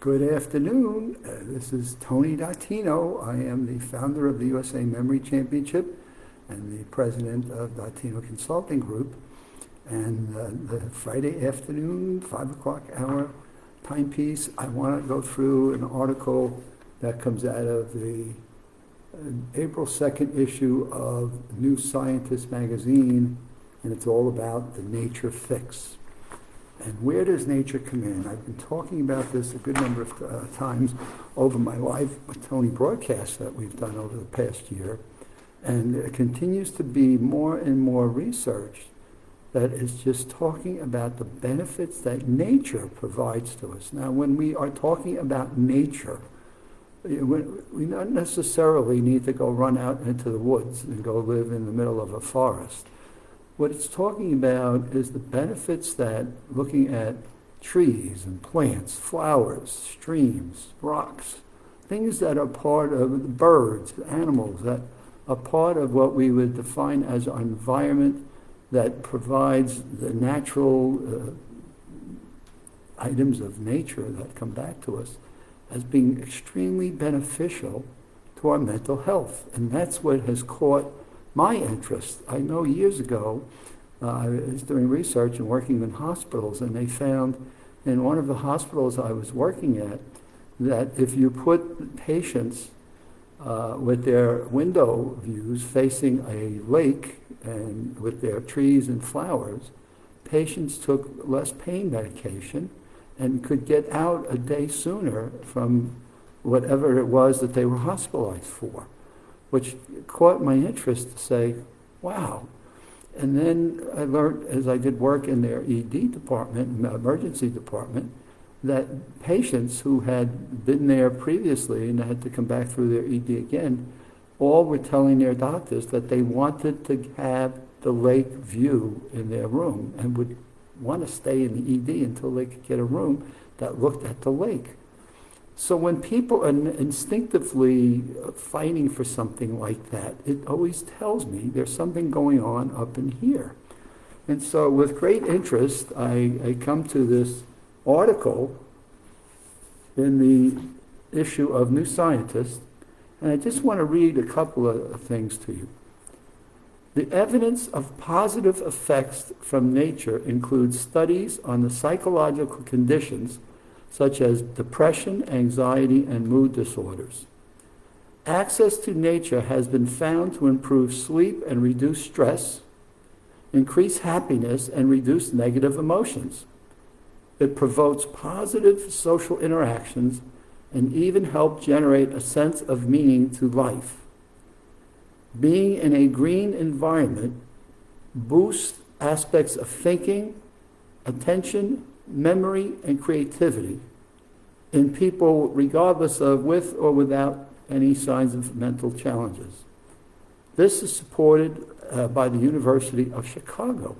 Good afternoon. This is Tony Dattino. I am the founder of the USA Memory Championship and the president of Dattino Consulting Group. And the Friday afternoon, 5 o'clock hour timepiece, I want to go through an article that comes out of the April 2nd issue of New Scientist magazine, and it's all about the nature fix. And where does nature come in? I've been talking about this a good number of times over my live with Tony broadcasts that we've done over the past year. And it continues to be more and more research that is just talking about the benefits that nature provides to us. Now, when we are talking about nature, we not necessarily need to go run out into the woods and go live in the middle of a forest. What it's talking about is the benefits that looking at trees and plants, flowers, streams, rocks, things that are part of the birds, animals, that are part of what we would define as our environment that provides the natural items of nature that come back to us as being extremely beneficial to our mental health. And that's what has caught my interest. I know years ago, I was doing research and working in hospitals, and they found in one of the hospitals I was working at that if you put patients with their window views facing a lake and with their trees and flowers, patients took less pain medication and could get out a day sooner from whatever it was that they were hospitalized for, which caught my interest to say, wow. And then I learned, as I did work in their ED department, emergency department, that patients who had been there previously and had to come back through their ED again, all were telling their doctors that they wanted to have the lake view in their room and would want to stay in the ED until they could get a room that looked at the lake. So when people are instinctively fighting for something like that, it always tells me there's something going on up in here. And so with great interest, I come to this article in the issue of New Scientist, and I just want to read a couple of things to you. The evidence of positive effects from nature includes studies on the psychological conditions such as depression, anxiety, and mood disorders. Access to nature has been found to improve sleep and reduce stress, increase happiness, and reduce negative emotions. It promotes positive social interactions and even help generate a sense of meaning to life. Being in a green environment boosts aspects of thinking, attention, memory, and creativity in people regardless of with or without any signs of mental challenges. This is supported by the University of Chicago.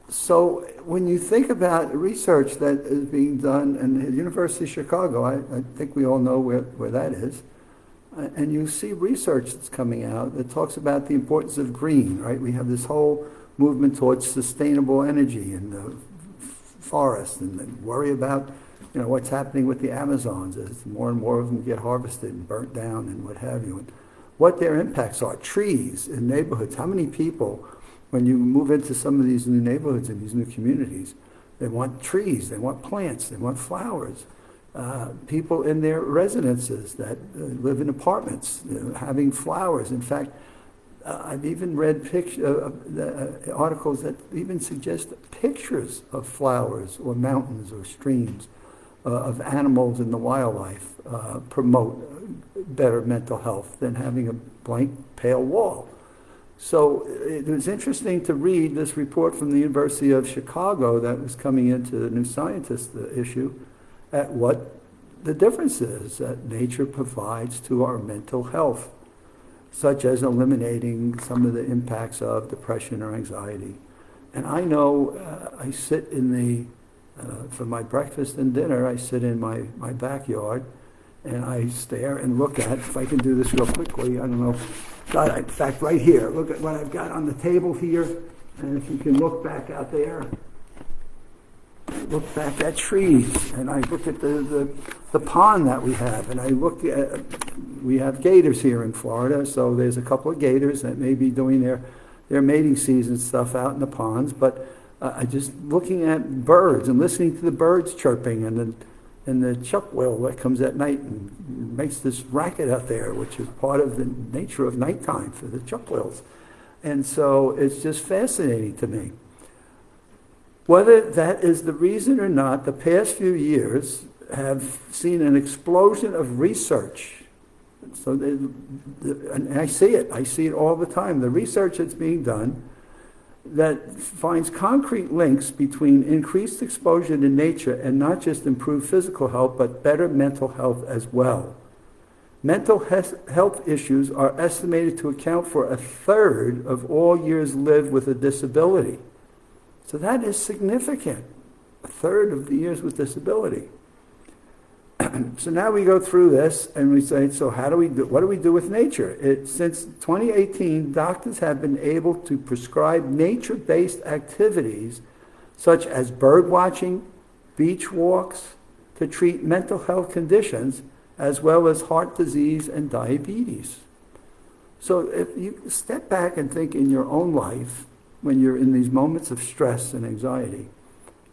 So when you think about research that is being done in the University of Chicago, I think we all know where that is, and you see research that's coming out that talks about the importance of green, right? We have this whole movement towards sustainable energy in the forest, and worry about what's happening with the Amazons as more and more of them get harvested and burnt down and what have you, and what their impacts are. Trees in neighborhoods. How many people, when you move into some of these new neighborhoods and these new communities, they want trees, they want plants, they want flowers. People in their residences that live in apartments, having flowers. In fact, I've even read articles that even suggest pictures of flowers or mountains or streams of animals in the wildlife promote better mental health than having a blank, pale wall. So it was interesting to read this report from the University of Chicago that was coming into the New Scientist issue at what the difference is that nature provides to our mental health, such as eliminating some of the impacts of depression or anxiety. And I know I sit in for my breakfast and dinner, I sit in my backyard and I stare and look at, if I can do this real quickly, I don't know, God, in fact, right here, look at what I've got on the table here, and if you can look back out there, look back at trees, and I look at the pond that we have, and I look at, we have gators here in Florida, so there's a couple of gators that may be doing their mating season stuff out in the ponds, but I just looking at birds and listening to the birds chirping, and the chuck-whale that comes at night and makes this racket out there, which is part of the nature of nighttime for the chuck-whales. And so it's just fascinating to me. Whether that is the reason or not, the past few years have seen an explosion of research. So and I see it all the time. The research that's being done that finds concrete links between increased exposure to nature and not just improved physical health, but better mental health as well. Mental health issues are estimated to account for 1/3 of all years lived with a disability. So that is significant, 1/3 of the years with disability. So now we go through this and we say, so what do we do with nature? Since 2018, doctors have been able to prescribe nature-based activities such as bird watching, beach walks, to treat mental health conditions, as well as heart disease and diabetes. So if you step back and think in your own life, when you're in these moments of stress and anxiety,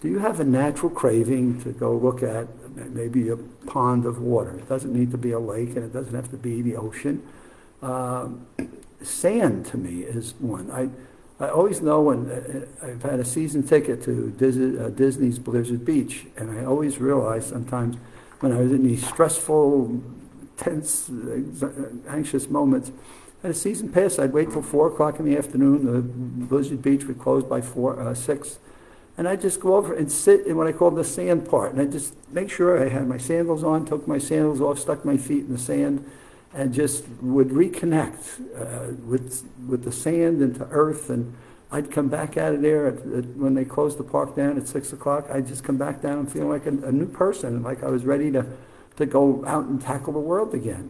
do you have a natural craving to go look at maybe a pond of water? It doesn't need to be a lake, and it doesn't have to be the ocean. Sand, to me, is one. I always know when I've had a season ticket to Disney's Blizzard Beach, and I always realize sometimes when I was in these stressful, tense, anxious moments, at a season pass, I'd wait till 4 o'clock in the afternoon. The Blizzard Beach would close by 6. And I'd just go over and sit in what I call the sand part. And I'd just make sure I had my sandals on, took my sandals off, stuck my feet in the sand, and just would reconnect with the sand and to earth. And I'd come back out of there when they closed the park down at 6 o'clock. I'd just come back down and feel like a new person, like I was ready to go out and tackle the world again.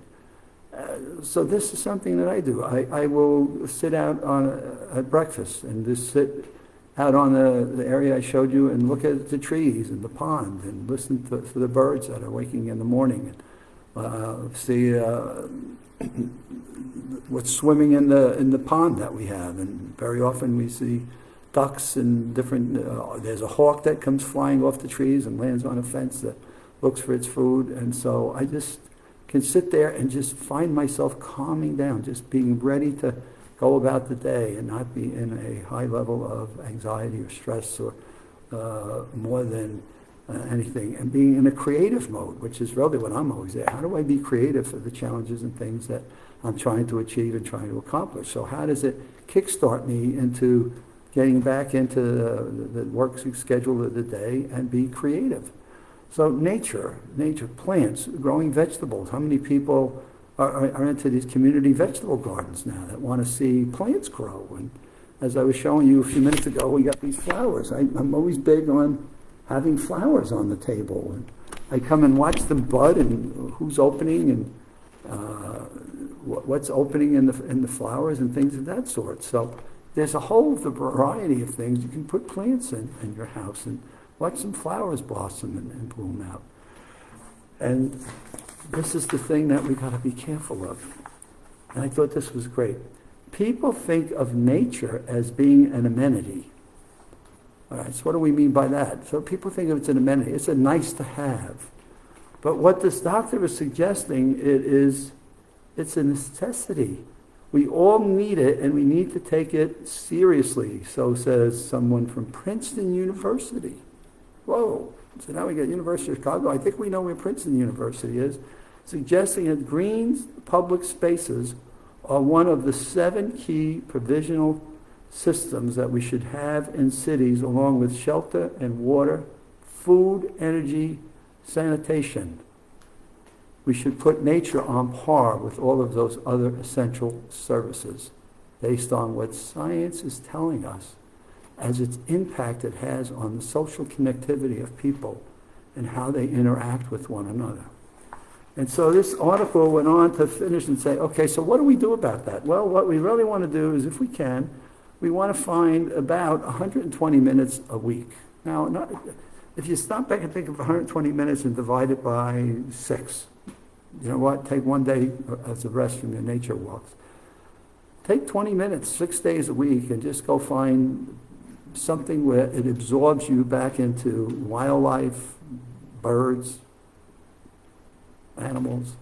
So this is something that I do. I will sit out at breakfast and just sit out on the area I showed you and look at the trees and the pond and listen to the birds that are waking in the morning and see what's swimming in the pond that we have. And very often we see ducks and different, there's a hawk that comes flying off the trees and lands on a fence that looks for its food. And so I just can sit there and just find myself calming down, just being ready to go about the day and not be in a high level of anxiety or stress or more than anything, and being in a creative mode, which is really what I'm always at. How do I be creative for the challenges and things that I'm trying to achieve and trying to accomplish? So how does it kickstart me into getting back into the work schedule of the day and be creative? So nature, plants, growing vegetables. How many people are into these community vegetable gardens now that want to see plants grow? And as I was showing you a few minutes ago, we got these flowers. I'm always big on having flowers on the table. And I come and watch them bud and who's opening and what's opening in the flowers and things of that sort. So there's a whole variety of things. You can put plants in your house and watch some flowers blossom and bloom out. And this is the thing that we got to be careful of. And I thought this was great. People think of nature as being an amenity. All right, so what do we mean by that? So people think of it as an amenity. It's a nice to have. But what this doctor is suggesting, it's a necessity. We all need it, and we need to take it seriously. So says someone from Princeton University. Whoa. So now we got University of Chicago. I think we know where Princeton University is, suggesting that green public spaces are one of the 7 key provisional systems that we should have in cities, along with shelter and water, food, energy, sanitation. We should put nature on par with all of those other essential services based on what science is telling us as its impact it has on the social connectivity of people and how they interact with one another. And so this article went on to finish and say, okay, so what do we do about that? Well, what we really want to do is, if we can, we want to find about 120 minutes a week. Now, If you stop back and think of 120 minutes and divide it by 6, you know what? Take one day as a rest from your nature walks. Take 20 minutes, 6 days a week, and just go find something where it absorbs you back into wildlife, birds, animals,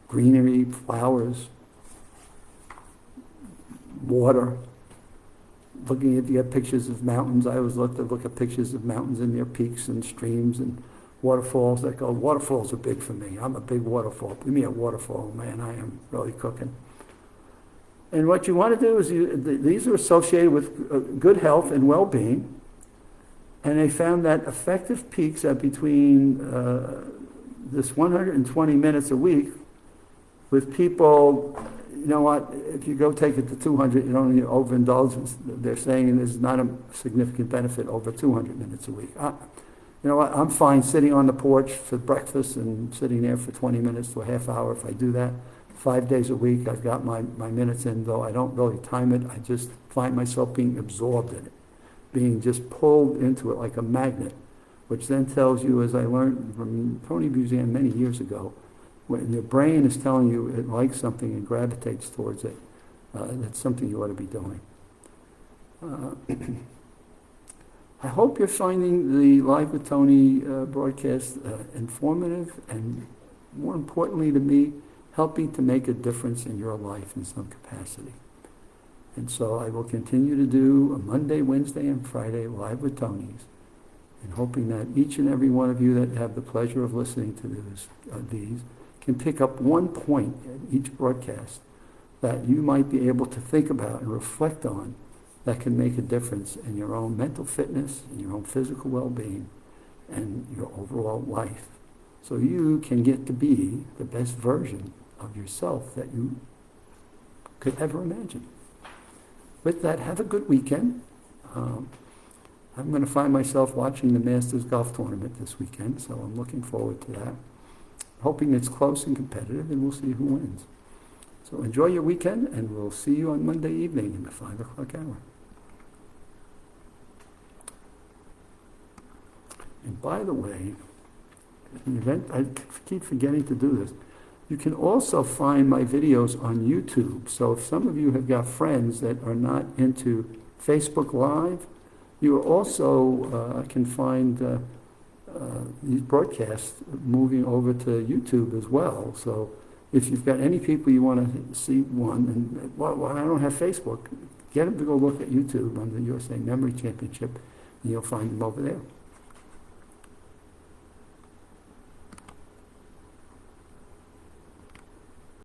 greenery, flowers, water. Looking at, you get pictures of mountains. I always look at pictures of mountains and their peaks and streams and waterfalls. Waterfalls are big for me. I'm a big waterfall. Give me a waterfall, man, I am really cooking. And what you want to do is, these are associated with good health and well-being. And they found that effective peaks are between this 120 minutes a week with people. You know what, if you go take it to 200, you don't need overindulgence. They're saying there's not a significant benefit over 200 minutes a week. You know what, I'm fine sitting on the porch for breakfast and sitting there for 20 minutes to a half hour if I do that. 5 days a week, I've got my minutes in, though I don't really time it. I just find myself being absorbed in it, being just pulled into it like a magnet, which then tells you, as I learned from Tony Buzan many years ago, when your brain is telling you it likes something and gravitates towards it, that's something you ought to be doing. I hope you're finding the Live with Tony broadcast informative and, more importantly to me, helping to make a difference in your life in some capacity. And so I will continue to do a Monday, Wednesday, and Friday Live with Tony's, and hoping that each and every one of you that have the pleasure of listening to these can pick up one point at each broadcast that you might be able to think about and reflect on that can make a difference in your own mental fitness, in your own physical well-being, and your overall life. So you can get to be the best version of yourself that you could ever imagine. With that, have a good weekend. I'm going to find myself watching the Masters Golf Tournament this weekend, so I'm looking forward to that. Hoping it's close and competitive, and we'll see who wins. So enjoy your weekend, and we'll see you on Monday evening in the 5 o'clock hour. And by the way, in the event, I keep forgetting to do this, you can also find my videos on YouTube. So if some of you have got friends that are not into Facebook Live, you also can find these broadcasts moving over to YouTube as well. So if you've got any people you want to see one, and well, I don't have Facebook, get them to go look at YouTube under USA Memory Championship, and you'll find them over there.